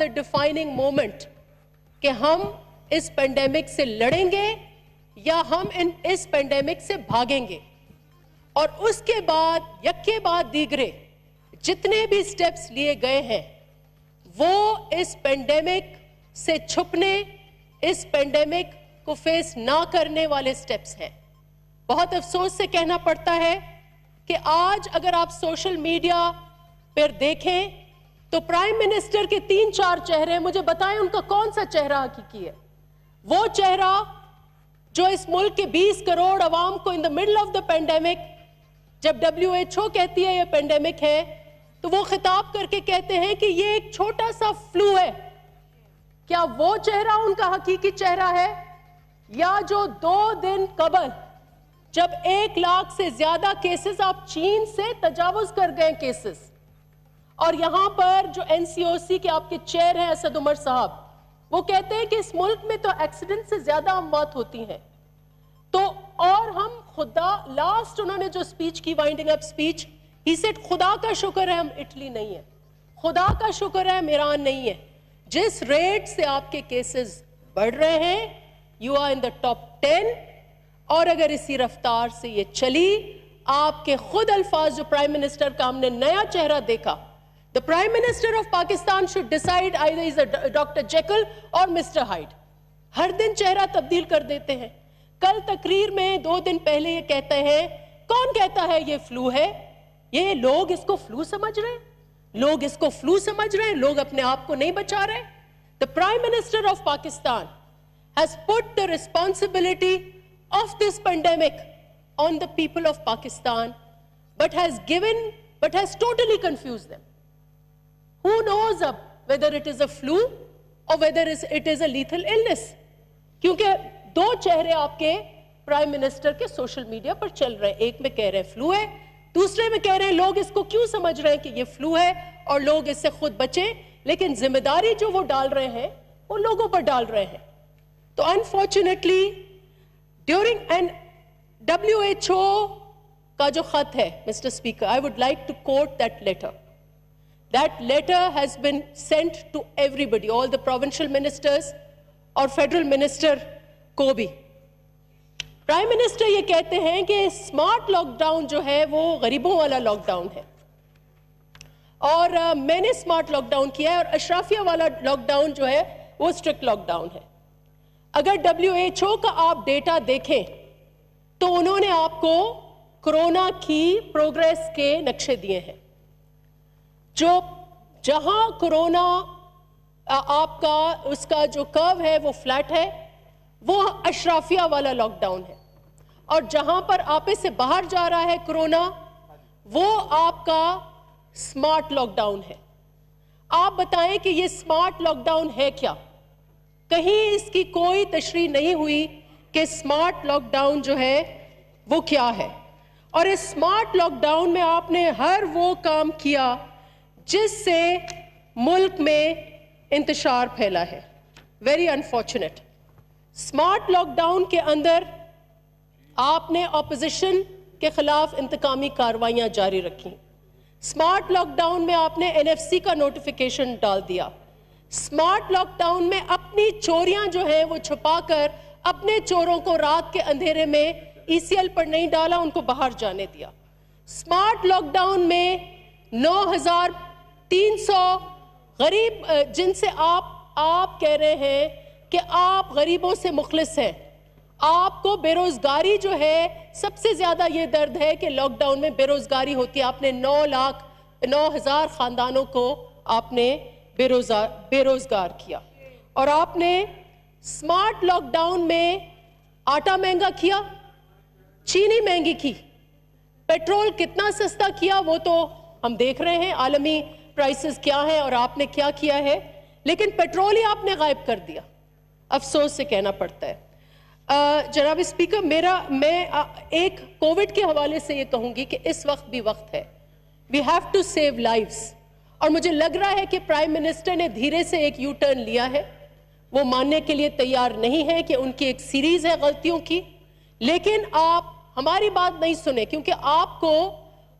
the defining moment کہ ہم اس pandemic سے لڑیں گے یا ہم اس پینڈیمک سے بھاگیں گے. اور اس کے بعد یکے بعد دیگرے جتنے بھی سٹیپس لیے گئے ہیں وہ اس پینڈیمک سے چھپنے, اس پینڈیمک کو فیس نہ کرنے والے سٹیپس ہیں. بہت افسوس سے کہنا پڑتا ہے کہ آج اگر آپ سوشل میڈیا پر دیکھیں تو پرائم منسٹر کے 3-4 چہرے, مجھے بتائیں ان کا کون سا چہرہ حقیقی ہے؟ وہ چہرہ جو اس ملک کے 20 کروڑ عوام کو in the middle of the pandemic, جب WHO کہتی ہے یہ پینڈیمک ہے تو وہ خطاب کر کے کہتے ہیں کہ یہ ایک چھوٹا سا فلو ہے. کیا وہ چہرہ ان کا حقیقی چہرہ ہے؟ یا جو 2 دن قبل جب 1 لاکھ سے زیادہ کیسز آپ چین سے تجاوز کر گئے کیسز, اور یہاں پر جو NCOC کے آپ کے چیئر ہیں اسد عمر صاحب, وہ کہتے ہیں کہ اس ملک میں تو ایکسیڈنٹ سے زیادہ اموات ہوتی ہیں. تو اور ہم خدا, لاسٹ انہوں نے جو سپیچ کی, winding up speech, he said خدا کا شکر ہے ہم اٹلی نہیں ہیں, خدا کا شکر ہے ہم ایران نہیں ہیں. جس ریٹ سے آپ کے کیسز بڑھ رہے ہیں, you are in the top 10, اور اگر اسی رفتار سے یہ چلی, آپ کے خود الفاظ جو پرائم منسٹر کا ہم نے نیا چہرہ دیکھا, the Prime Minister of Pakistan should decide either he's a Dr. Jekyll or Mr. Hyde. ہر دن چہرہ تبدیل کر دیتے ہیں. کل تقریر میں 2 دن پہلے یہ کہتے ہیں, کون کہتا ہے یہ فلو ہے؟ یہ لوگ اس کو فلو سمجھ رہے ہیں, لوگ اس کو فلو سمجھ رہے ہیں, لوگ اپنے آپ کو نہیں بچا رہے. The Prime Minister of Pakistan has put the responsibility of this pandemic on the people of Pakistan, but has totally confused them. Who knows اب whether it is a flu or whether it is a lethal illness? کیونکہ 2 چہرے آپ کے prime minister کے social media پر چل رہے ہیں. ایک میں کہہ رہے ہیں فلو ہے, دوسرے میں کہہ رہے ہیں لوگ اس کو کیوں سمجھ رہے ہیں کہ یہ فلو ہے اور لوگ اس سے خود بچیں, لیکن ذمہ داری جو وہ ڈال رہے ہیں وہ لوگوں پر ڈال رہے ہیں. تو انفارچونیٹلی ڈیورنگ اینڈ WHO کا جو خط ہے, mister speaker, I would like to quote that letter. That letter has been sent to everybody, all the provincial ministers اور federal minister کو بھی. پرائم منسٹر یہ کہتے ہیں کہ اسمارٹ لاک ڈاؤن جو ہے وہ غریبوں والا لاک ڈاؤن ہے, اور میں نے اسمارٹ لاک ڈاؤن کیا ہے, اور اشرافیہ والا لاک ڈاؤن جو ہے وہ اسٹرکٹ لاک ڈاؤن ہے. اگر WHO کا آپ ڈیٹا دیکھیں تو انہوں نے آپ کو کرونا کی پروگریس کے نقشے دیے ہیں. جو جہاں کرونا آپ کا اس کا جو کرو ہے وہ فلیٹ ہے, وہ اشرافیہ والا لاک ڈاؤن ہے, اور جہاں پر آپے سے باہر جا رہا ہے کرونا وہ آپ کا سمارٹ لاک ڈاؤن ہے. آپ بتائیں کہ یہ سمارٹ لاک ڈاؤن ہے کیا؟ کہیں اس کی کوئی تشریح نہیں ہوئی کہ سمارٹ لاک ڈاؤن جو ہے وہ کیا ہے. اور اس سمارٹ لاک ڈاؤن میں آپ نے ہر وہ کام کیا جس سے ملک میں انتشار پھیلا ہے. Very unfortunate. Smart lockdown کے اندر آپ نے اپوزیشن کے خلاف انتقامی کارروائیاں جاری رکھیں. سمارٹ لاک ڈاؤن میں آپ نے NFC کا نوٹیفیکیشن ڈال دیا. سمارٹ لاک ڈاؤن میں اپنی چوریاں جو ہیں وہ چھپا کر اپنے چوروں کو رات کے اندھیرے میں ECL پر نہیں ڈالا, ان کو باہر جانے دیا. سمارٹ لاک ڈاؤن میں 9,300 غریب جن سے آپ کہہ رہے ہیں کہ آپ غریبوں سے مخلص ہیں, آپ کو بے روزگاری جو ہے سب سے زیادہ یہ درد ہے کہ لاک ڈاؤن میں بے روزگاری ہوتی ہے. آپ نے 9,000 خاندانوں کو آپ نے بے روزگار کیا. اور آپ نے سمارٹ لاک ڈاؤن میں آٹا مہنگا کیا, چینی مہنگی کی, پیٹرول کتنا سستا کیا وہ تو ہم دیکھ رہے ہیں, عالمی پرائسز کیا ہیں اور آپ نے کیا کیا ہے, لیکن پیٹرول ہی آپ نے غائب کر دیا. افسوس سے کہنا پڑتا ہے. جناب اسپیکر, میں ایک کووڈ کے حوالے سے یہ کہوں گی کہ اس وقت بھی وقت ہے. We have to save lives. اور مجھے لگ رہا ہے کہ پرائم منسٹر نے دھیرے سے ایک یو ٹرن لیا ہے. وہ ماننے کے لیے تیار نہیں ہے کہ ان کی ایک سیریز ہے غلطیوں کی, لیکن آپ ہماری بات نہیں سنیں, کیونکہ آپ کو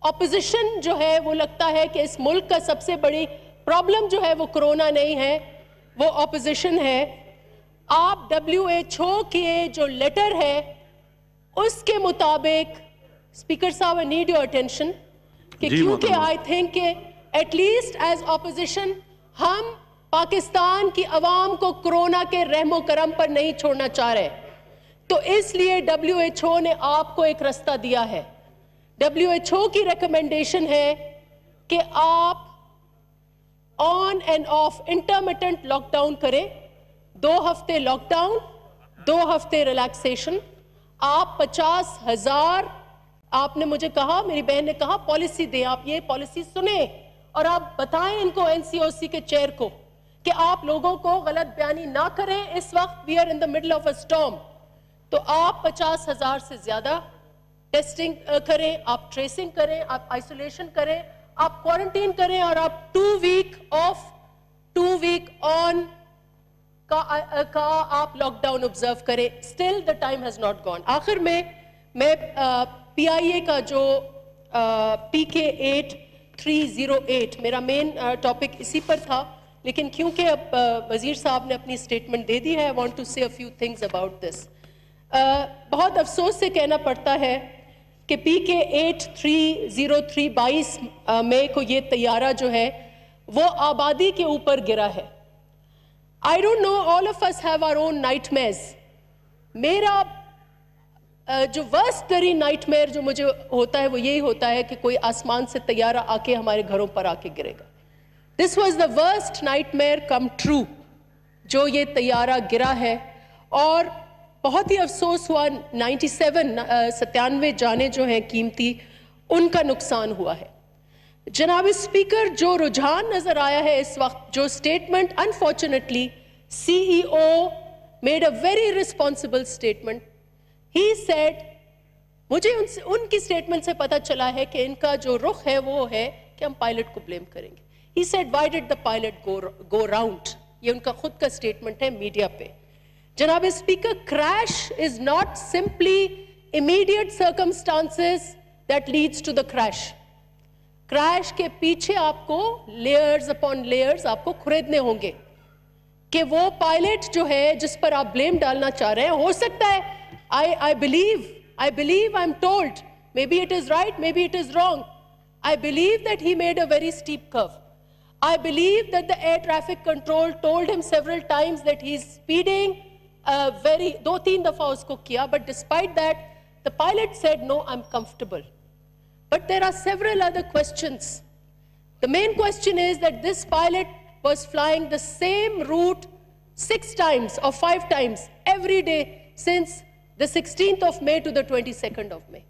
اپوزیشن جو ہے وہ لگتا ہے کہ اس ملک کا سب سے بڑی پرابلم جو ہے وہ کرونا نہیں ہے, وہ اپوزیشن ہے. آپ WHO کے جو لیٹر ہے اس کے مطابق, اسپیکر صاحب I need your attention, کہ کیونکہ I think کہ at least as opposition ہم پاکستان کی عوام کو کرونا کے رحم و کرم پر نہیں چھوڑنا چاہ رہے, تو اس لیے WHO نے آپ کو ایک رستہ دیا ہے. WHO کی ریکمنڈیشن ہے کہ آپ on and off intermittent lockdown کریں, 2 ہفتے لاک ڈاؤن, 2 ہفتے ریلیکسیشن. آپ 50,000, آپ نے مجھے کہا, میری بہن نے کہا پالیسی دیں, آپ یہ پالیسی سنیں اور آپ بتائیں ان کو NCOC کے چیئر کو کہ آپ لوگوں کو غلط بیانی نہ کریں. اس وقت we are in the middle of a storm. تو آپ 50,000 سے زیادہ ٹیسٹنگ کریں, آپ ٹریسنگ کریں, آپ آئسولیشن کریں, آپ کوارنٹین کریں, اور آپ 2 ویک آف 2 ویک آن کا آپ لاک ڈاؤن آبزرو کریں. Still the time has not gone. آخر میں PIA کا جو PK 8308 میرا مین ٹاپک اسی پر تھا, لیکن کیونکہ اب وزیر صاحب نے اپنی اسٹیٹمنٹ دے دی ہے, I want to say a few things about this. بہت افسوس سے کہنا پڑتا ہے کہ PK 8303 22 مئی کو یہ طیارہ جو ہے وہ آبادی کے اوپر گرا ہے. I don't know, all of us have our own nightmares. میرا جو ورسٹ ترین نائٹ میئر جو مجھے ہوتا ہے وہ یہی ہوتا ہے کہ کوئی آسمان سے طیارہ آ کے ہمارے گھروں پر آ کے گرے گا. This was the worst nightmare come true جو یہ طیارہ گرا ہے. اور بہت ہی افسوس ہوا, 97 جانیں جو ہیں قیمتی, ان کا نقصان ہوا ہے. جناب اسپیکر, جو رجحان نظر آیا ہے اس وقت, جو statement, unfortunately CEO made a very responsible statement. He said, مجھے ان کی اسٹیٹمنٹ سے پتا چلا ہے کہ ان کا جو رخ ہے وہ ہے کہ ہم پائلٹ کو بلیم کریں گے. He said, why did the pilot go round? یہ ان کا خود کا اسٹیٹمنٹ ہے میڈیا پہ. جناب speaker, crash is not simply immediate circumstances that leads to the crash. Crash کے پیچھے آپ کو لیئرز اپون لیئرز آپ کو خریدنے ہوں گے کہ وہ پائلٹ جو ہے جس پر آپ بلیم ڈالنا چاہ رہے ہیں, ہو سکتا ہے, I believe, I'm told, maybe it is right, maybe it is wrong. I believe that he made a very steep curve. I believe that the air traffic control told him several times that he's speeding, 2-3 دفعہ اس کو کیا, but despite that, the pilot said, no, I'm comfortable. But there are several other questions. The main question is that this pilot was flying the same route 6 times or 5 times every day since the 16th of May to the 22nd of May.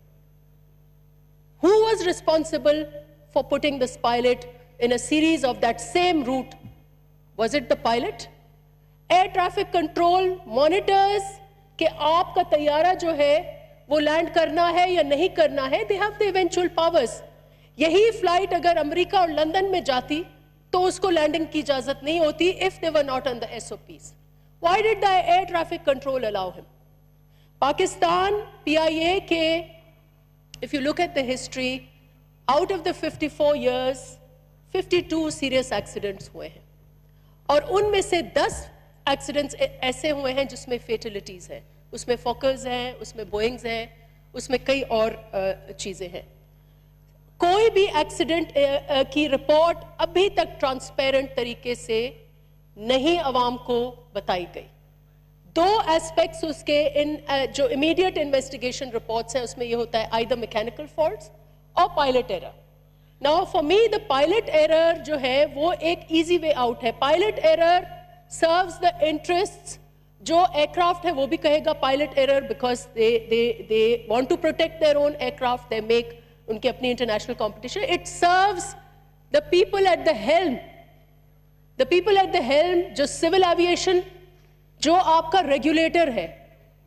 Who was responsible for putting this pilot in a series of that same route? Was it the pilot? Air traffic control monitors کہ آپ کا طیارہ جو ہے وہ land کرنا ہے یا نہیں کرنا ہے. They have the eventual powers. یہی فلائٹ اگر امریکہ اور لندن میں جاتی تو اس کو لینڈنگ کی اجازت نہیں ہوتی if they were not on the SOPs. Why did the air traffic control allow him? Pakistan PIA کے, if you look at the history, out of the 54 years, 52 serious accidents ہوئے ہیں, اور ان میں سے 10 ایکسیڈنٹس ایسے ہوئے ہیں جس میں فیٹلٹیز ہیں. اس میں فوکرز ہیں, اس میں بوئنگز ہیں, اس میں کئی اور چیزیں ہیں. کوئی بھی ایکسیڈنٹ کی رپورٹ ابھی تک ٹرانسپیرنٹ طریقے سے نہیں عوام کو بتائی گئی. 2 ایسپیکٹس اس کے جو امیڈیٹ انویسٹیگیشن رپورٹس ہیں اس میں یہ ہوتا ہے either mechanical faults اور pilot error. Now for me the pilot error جو ہے وہ ایک easy way out ہے. Pilot error serves the interests, جو aircraft ہے وہ بھی کہے گا pilot error because they want to protect their own aircraft, they make ان کے اپنی international competition. It serves the people at the helm. The people at the helm جو civil aviation, جو آپ کا ریگولیٹر ہے,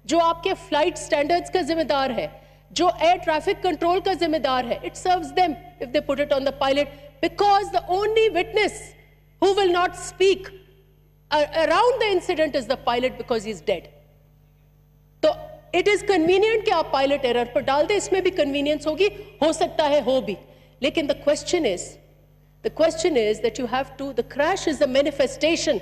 جو آپ کے فلائٹ سٹینڈرڈز کا ذمہ دار ہے, جو ایئر ٹریفک کنٹرول کا ذمہ دار ہے. It serves them if they put it on the pilot because the only witness who will not speak around the incident is the pilot because he is dead. تو it is convenient کہ آپ pilot error پر ڈال دیں, اس میں بھی convenience ہوگی, ہو سکتا ہے ہو بھی. لیکن the question is The question is that you have to, the crash is a manifestation.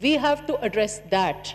we have to address that.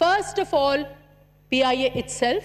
first of all, PIA itself,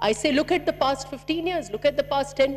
I say look at the past 15 years, look at the past 10,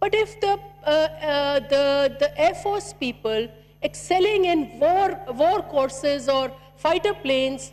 But if the Air Force people excelling in war courses or fighter planes,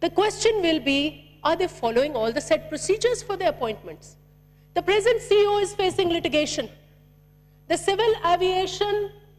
the question will be, are they following all the set procedures for their appointments? The present CEO is facing litigation. The civil aviation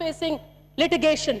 facing litigation.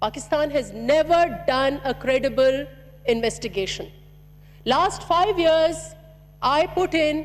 Pakistan has never done a credible investigation. Last 5 years, I put in,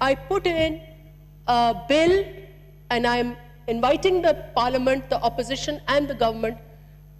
I put in a bill and I'm inviting the parliament, the opposition and the government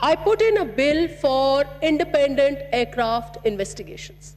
I put in a bill for independent aircraft investigations.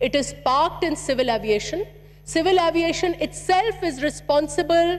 It is parked in civil aviation. Civil aviation itself is responsible,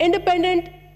Independent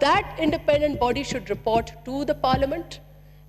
that independent body should report to the parliament.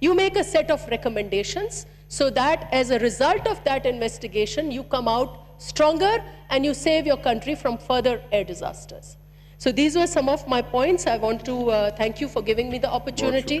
you make a set of recommendations so that as a result of that investigation you come out stronger and you save your country from further air disasters. So these were some of my points. I want to thank you for giving me the opportunity.